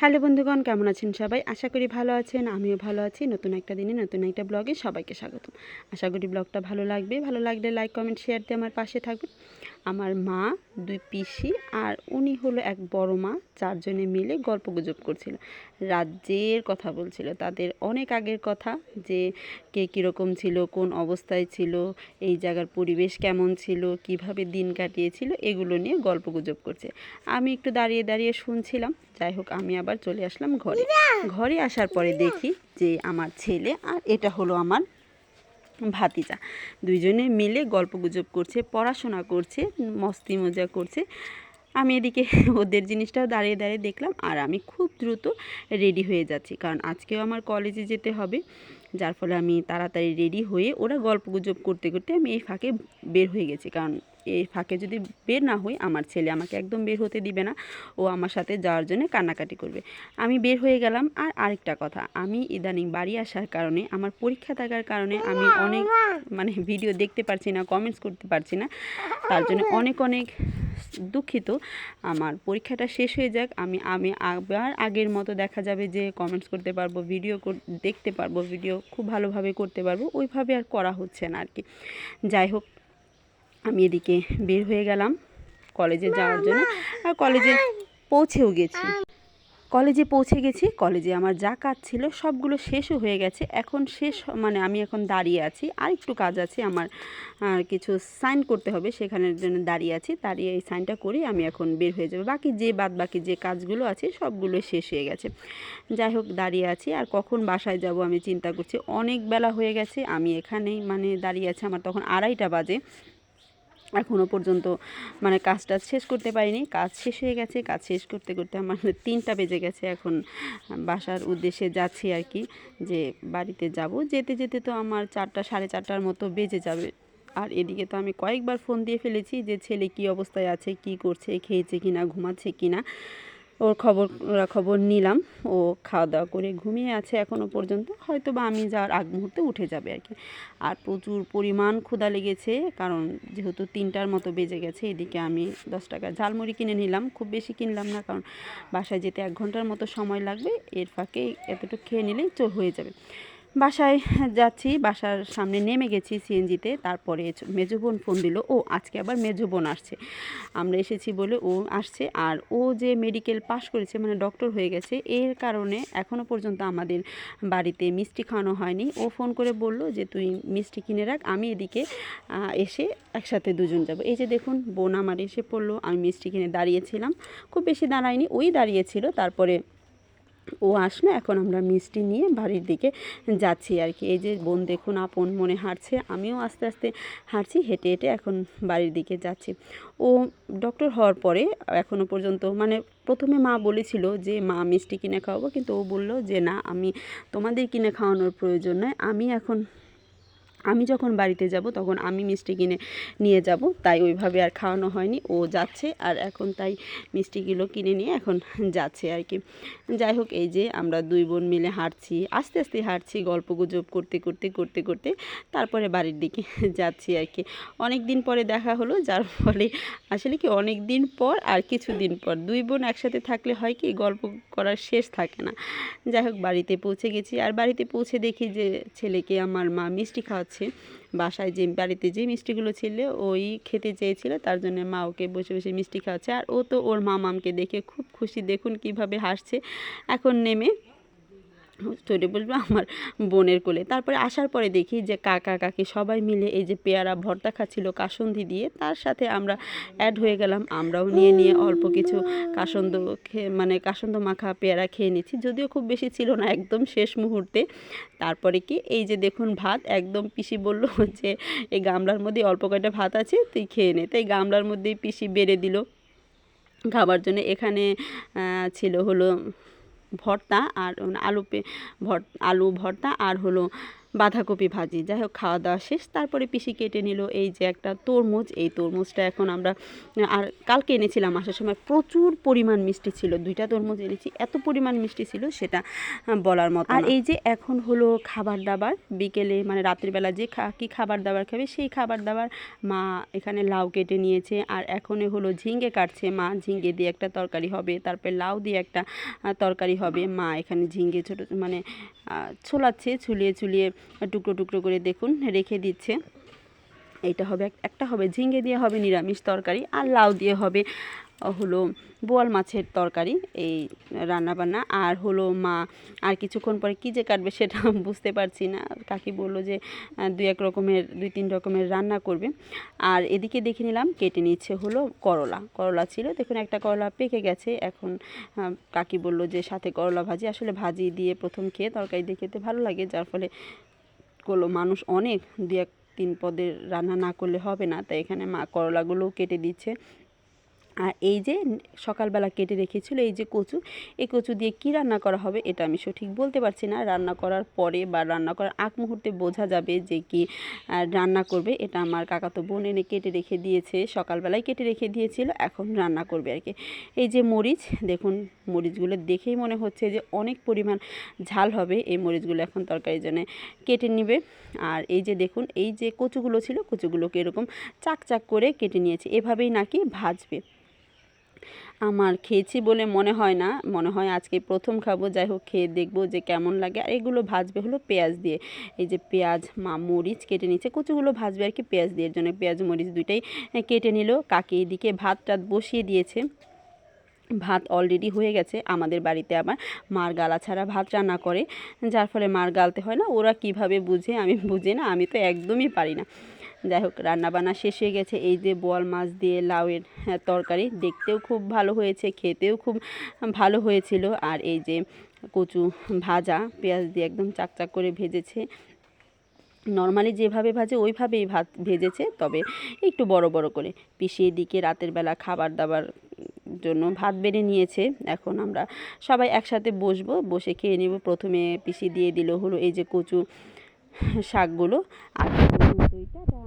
Hello বন্ধুগণ, কেমন আছেন সবাই? আশা করি ভালো আছেন। আমিও ভালো আছি। নতুন একটা দিনে নতুন একটা ব্লগে সবাইকে স্বাগতম। আশা করি ব্লগটা ভালো লাগবে। ভালো লাগলে লাইক, কমেন্ট, শেয়ার দিয়ে আমার পাশে থাকবেন। আমার মা, 2 পিসি আর উনি হলো এক বড় মা, 4 জনে মিলে গল্পগুজব করছিল। রাজ্যের কথা বলছিল, তাদের অনেক আগের কথা, যে কে কীরকম ছিল, কোন অবস্থায় ছিল, এই জায়গার পরিবেশ কেমন ছিল, কিভাবে দিন কাটিয়েছিল, এগুলো নিয়ে গল্পগুজব করছে। আমি একটু দাঁড়িয়ে দাঁড়িয়ে শুনছিলাম। যাই হোক, আমি আবার চলে আসলাম ঘরে। ঘরে আসার পরে দেখি যে আমার ছেলে আর এটা হলো আমার ভাতিজা, দুইজনে মিলে গল্পগুজব করছে, পড়াশোনা করছে, মস্তি মজা করছে। আমি এদিকে ওদের জিনিসটাও দাঁড়িয়ে দাঁড়িয়ে দেখলাম, আর আমি খুব দ্রুত রেডি হয়ে যাচ্ছি, কারণ আজকেও আমার কলেজে যেতে হবে। যার ফলে আমি তাড়াতাড়ি রেডি হয়ে, ওরা গল্পগুজব করতে করতে আমি এই ফাঁকে বের হয়ে গেছি, কারণ এই ফাঁকে যদি বের না হই, আমার ছেলে আমাকে একদম বের হতে দিবে না। ও আমার সাথে যাওয়ার জন্য কান্নাকাটি করবে। আমি বের হয়ে গেলাম। আর আরেকটা কথা, আমি ইদানিং বাড়ি আসার কারণে, আমার পরীক্ষা থাকার কারণে আমি অনেক ভিডিও দেখতে পারছি না, কমেন্টস করতে পারছি না। তার জন্য অনেক অনেক দুঃখিত। আমার পরীক্ষাটা শেষ হয়ে যাক, আমি আবার আগের মতো দেখা যাবে যে কমেন্টস করতে পারবো, ভিডিও দেখতে পারবো, ভিডিও খুব ভালোভাবে করতে পারবো। ওইভাবে আর করা হচ্ছে না আর কি। যাই হোক, আমি এদিকে বের হয়ে গেলাম কলেজে যাওয়ার জন্য, আর কলেজে পৌঁছেও গেছি। কলেজে আমার যা কাজ ছিল সবগুলো শেষও হয়ে গেছে। এখন আমি এখন দাঁড়িয়ে আছি, আর একটু কাজ আছে আমার, কিছু সাইন করতে হবে, সেখানের জন্য দাঁড়িয়ে আছি। দাঁড়িয়ে এই সাইনটা করে আমি এখন বের হয়ে যাবো। বাকি যে কাজগুলো আছে সবগুলো শেষ হয়ে গেছে। যাই হোক, দাঁড়িয়ে আছি, আর কখন বাসায় যাব আমি চিন্তা করছি। অনেক বেলা হয়ে গেছে, আমি এখানেই দাঁড়িয়ে আছি। আমার তখন 2:30 বাজে। এখনও পর্যন্ত কাজটা শেষ করতে পারিনি। কাজ শেষ হয়ে গেছে। কাজ শেষ করতে করতে আমার 3টা বেজে গেছে। এখন বাসার উদ্দেশ্যে যাচ্ছি আর কি, যে বাড়িতে যাব। যেতে যেতে তো আমার 4টা, 4:30টার মতো বেজে যাবে। আর এদিকে তো আমি কয়েকবার ফোন দিয়ে ফেলেছি যে ছেলে কী অবস্থায় আছে, কি করছে, খেয়েছে কিনা, ঘুমাচ্ছে কিনা। ওর খবর নিলাম। ও খাওয়া দাওয়া করে ঘুমিয়ে আছে এখনও পর্যন্ত। হয়তো বা আমি যাওয়ার আগ মুহূর্তে উঠে যাবে আর কি। আর প্রচুর পরিমাণ ক্ষুধা লেগেছে, কারণ যেহেতু 3টার মতো বেজে গেছে। এদিকে আমি 10 টাকার ঝালমুড়ি কিনে নিলাম। খুব বেশি কিনলাম না, কারণ বাসায় যেতে 1 ঘন্টার মতো সময় লাগবে। এর ফাঁকে এতটুকু খেয়ে নিলেই হয়ে যাবে। বাসায় যাচ্ছি, বাসার সামনে নেমে গেছি সিএনজিতে। তারপরে মেজো বোন ফোন দিল। আজকে আবার মেজো বোন আসছে, আমরা এসেছি বলে ও আসছে। আর ও যে মেডিকেল পাশ করেছে, ডক্টর হয়ে গেছে, এর কারণে এখনও পর্যন্ত আমাদের বাড়িতে মিষ্টি খাওয়ানো হয়নি। ও ফোন করে বলল যে তুই মিষ্টি কিনে রাখ, আমি এদিকে এসে একসাথে দুজন যাব। এই যে দেখুন, বোন আমার এসে পড়লো। আমি মিষ্টি কিনে দাঁড়িয়েছিলাম, খুব বেশি দাঁড়াইনি, ওই দাঁড়িয়েছিল। তারপরে ও আসলো। এখন আমরা মিষ্টি নিয়ে বাড়ির দিকে যাচ্ছি আর কি। এই যে বোন দেখুন, আপন মনে হাঁটছে, আমিও আস্তে আস্তে হাঁটছি, হেঁটে হেঁটে এখন বাড়ির দিকে যাচ্ছি। ও ডক্টর হওয়ার পরে এখনও পর্যন্ত প্রথমে মা বলেছিল যে মা মিষ্টি কিনে খাওয়াবো, কিন্তু ও বলল যে না, আমি তোমাদের কিনে খাওয়ানোর প্রয়োজন নয়, আমি যখন বাড়িতে যাব তখন আমি মিষ্টি কিনে নিয়ে যাব। তাই ওইভাবে আর খাওয়ানো হয়নি। ও যাচ্ছে, আর এখন তাই মিষ্টিগুলো কিনে নিয়ে এখন যাচ্ছে আর কি। যাই হোক, এই যে আমরা 2 বোন মিলে হাঁটছি, আস্তে আস্তে হাঁটছি, গল্পগুজব করতে করতে করতে করতে তারপরে বাড়ির দিকে যাচ্ছি আর কি। অনেক দিন পরে দেখা হলো, যার ফলে আসলে কি, অনেক দিন পর আর কিছুদিন পর 2 বোন একসাথে থাকলে হয় কি, গল্প করার শেষ থাকে না। যাই হোক, বাড়িতে পৌঁছে গেছি। আর বাড়িতে পৌঁছে দেখি যে ছেলেকে আমার মা মিষ্টি খাওয়াচ্ছে। বাসায় বাড়িতে যে মিষ্টিগুলো ছিল ওই খেতে চেয়েছিল, তার জন্য মা ওকে বসে বসে মিষ্টি খাওয়াচ্ছে। আর ও তো ওর মামামকে দেখে খুব খুশি, দেখুন কিভাবে হাসছে। এখন নেমে চলে বসবো আমার বোনের কোলে। তারপরে আসার পরে দেখি যে কাকা কাকি সবাই মিলে এই যে পেয়ারা ভর্তা খাচ্ছিল কাসুন্দি দিয়ে। তার সাথে আমরা অ্যাড হয়ে গেলাম, আমরাও নিয়ে অল্প কিছু কাসুন্দ মাখা পেয়ারা খেয়ে নিচ্ছি। যদিও খুব বেশি ছিল না, একদম শেষ মুহূর্তে। তারপরে কি, এই যে দেখুন ভাত, একদম পিসি বলল যে এই গামলার মধ্যে অল্প কয়টা ভাত আছে, তুই খেয়ে নে। তাই গামলার মধ্যেই পিসি বেড়ে দিল খাবার জন্য। এখানে ছিল হলো ভর্তা, আর আলু ভর্তা, আর হলো বাঁধাকপি ভাজি। যাই হোক, খাওয়া দাওয়া শেষ। তারপরে পিসি কেটে নিল এই যে একটা তরমুজ। এই তরমুজটা এখন আমরা, আর কালকে এনেছিলাম আসার সময় প্রচুর পরিমাণ মিষ্টি ছিল, 2টা তরমুজ এনেছি, এত পরিমাণ মিষ্টি ছিল সেটা বলার মতো। আর এই যে এখন হলো খাবার দাবার, বিকেলে মানে রাতের বেলা যে কি খাবার দাবার খাবে সেই খাবার দাবার। মা এখানে লাউ কেটে নিয়েছে, আর এখন হলো ঝিঙ্গে কাটছে মা। ঝিঙ্গে দিয়ে একটা তরকারি হবে, তারপরে লাউ দিয়ে একটা তরকারি হবে। মা এখানে ঝিঙ্গে ছোটো মানে ছোলাচ্ছে, ছুলিয়ে ছুলিয়ে টুকরো টুকরো করে দেখুন রেখে দিচ্ছে। এইটা হবে, একটা হবে ঝিঙ্গে দিয়ে হবে নিরামিষ তরকারি, আর লাউ দিয়ে হবে হলো বোয়াল মাছের তরকারি। এই রান্নাবান্না। আর হলো মা আর কিছুক্ষণ পরে কী যে কাটবে সেটা বুঝতে পারছি না। কাকি বললো যে 2-3 রকমের রান্না করবে। আর এদিকে দেখে নিলাম কেটে নিচ্ছে হলো করলা ছিল, দেখুন একটা করলা পেকে গেছে। এখন কাকি বললো যে সাথে করলা ভাজি। আসলে ভাজি দিয়ে প্রথম খেয়ে তরকারি দিয়ে খেতে ভালো লাগে, যার ফলে মানুষ অনেক 2-3 পদের রান্না না করলে হবে না, তাই এখানে মা করলাগুলোও কেটে দিচ্ছে। আর এই যে সকালবেলা কেটে রেখেছিল এই যে কচু, এই কচু দিয়ে কি রান্না করা হবে এটা আমি সঠিক বলতে পারছি না। রান্না করার পরে বা রান্না করার আগ মুহূর্তে বোঝা যাবে যে কি রান্না করবে। এটা আমার কাকাতো বোন এনে কেটে রেখে দিয়েছে, সকালবেলায় কেটে রেখে দিয়েছিল, এখন রান্না করবে আর কি। এই যে মরিচ, দেখুন মরিচগুলো দেখেই মনে হচ্ছে যে অনেক পরিমাণ ঝাল হবে। এই মরিচগুলো এখন তরকারির জন্য কেটে নেবে। আর এই যে দেখুন এই যে কচুগুলো ছিল, কচুগুলোকে এরকম চাক চাক করে কেটে নিয়েছে, এভাবেই নাকি ভাজবে। আমার খেয়েছি বলে মনে হয় না, মনে হয় আজকে প্রথম খাবো। যাই হোক, খেয়ে দেখবো যে কেমন লাগে। আর এগুলো ভাজবে হলো পেঁয়াজ দিয়ে। এই যে পেঁয়াজ, মরিচ কেটে নিচ্ছে, কচুগুলো ভাজবে আর কি পেঁয়াজ দিয়ে। এর জন্য পেঁয়াজ মরিচ দুইটাই কেটে নিল। কাকি এদিকে ভাত বসিয়ে দিয়েছে। ভাত অলরেডি হয়ে গেছে। আমাদের বাড়িতে আবার মার গালা ছাড়া ভাত রান্না করে, যার ফলে মার গালতে হয় না। ওরা কিভাবে বুঝে আমি বুঝি না, আমি তো একদমই পারি না। যাই হোক, রান্নাবান্না শেষ হয়ে গেছে। এই যে বোয়াল মাছ দিয়ে লাউয়ের তরকারি, দেখতেও খুব ভালো হয়েছে, খেতেও খুব ভালো হয়েছিল। আর এই যে কচু ভাজা, পেঁয়াজ দিয়ে একদম চাকচাক করে ভেজেছে। নর্মালি যেভাবে ভাজে ওইভাবেই ভাত ভেজেছে, তবে একটু বড় বড় করে। পিষিয়ে দিকে রাতের বেলা খাবার দাবার জন্য ভাত বেড়ে নিয়েছে। এখন আমরা সবাই একসাথে বসবো, বসে খেয়ে নেব। প্রথমে পিষি দিয়ে দিল হলো এই যে কচু শাকগুলো। আর টাটা।